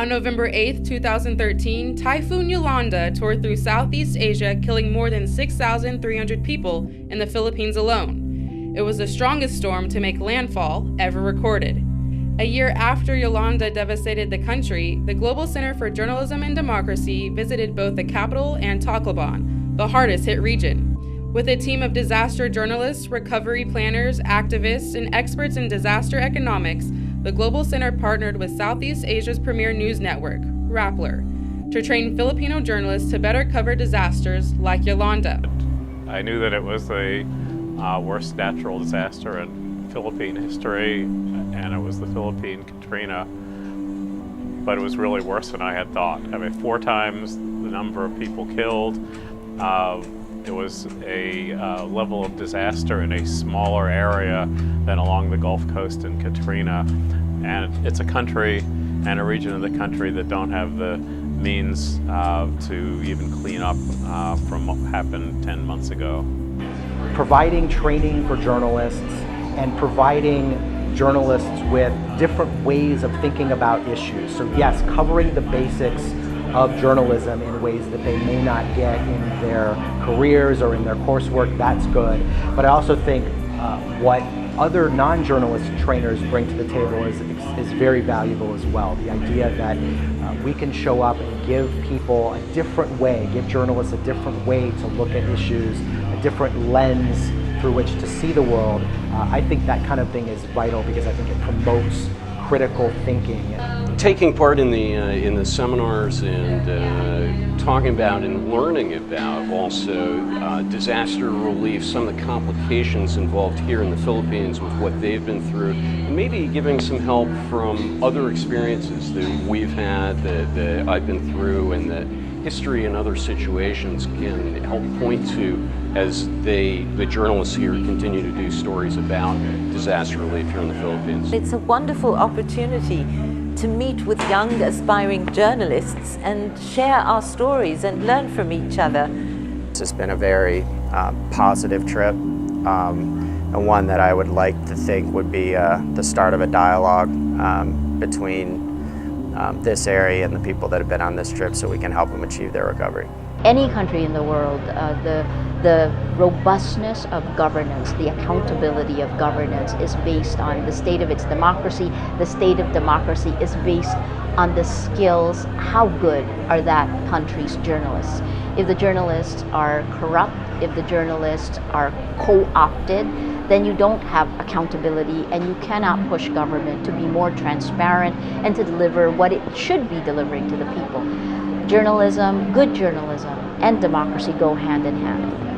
On November 8, 2013, Typhoon Yolanda tore through Southeast Asia, killing more than 6,300 people in the Philippines alone. It was the strongest storm to make landfall ever recorded. A year after Yolanda devastated the country, the Global Center for Journalism and Democracy visited both the capital and Tacloban, the hardest hit region. With a team of disaster journalists, recovery planners, activists, and experts in disaster economics, the Global Center partnered with Southeast Asia's premier news network, Rappler, to train Filipino journalists to better cover disasters like Yolanda. I knew that it was the worst natural disaster in Philippine history, and it was the Philippine Katrina, but it was really worse than I had thought. I mean, 4 times the number of people killed. It was a level of disaster in a smaller area than along the Gulf Coast in Katrina. And it's a country and a region of the country that don't have the means to even clean up from what happened 10 months ago. Providing training for journalists and providing journalists with different ways of thinking about issues. So yes, covering the basics of journalism in ways that they may not get in their careers or in their coursework, that's good. But I also think what other non-journalist trainers bring to the table is very valuable as well. The idea that we can show up and give people a different way, give journalists a different way to look at issues, a different lens through which to see the world. I think that kind of thing is vital because I think it promotes critical thinking. Taking part in the seminars and talking about and learning about also disaster relief, some of the complications involved here in the Philippines with what they've been through, and maybe giving some help from other experiences that we've had, that I've been through, and that history and other situations can help point to as the journalists here continue to do stories about disaster relief here in the Philippines. It's a wonderful opportunity to meet with young aspiring journalists and share our stories and learn from each other. This has been a very positive trip, and one that I would like to think would be the start of a dialogue between this area and the people that have been on this trip, so we can help them achieve their recovery. Any country in the world, the robustness of governance, the accountability of governance is based on the state of its democracy. The state of democracy is based on the skills, how good are that country's journalists. If the journalists are corrupt, if the journalists are co-opted, then you don't have accountability and you cannot push government to be more transparent and to deliver what it should be delivering to the people. Journalism, good journalism, and democracy go hand in hand.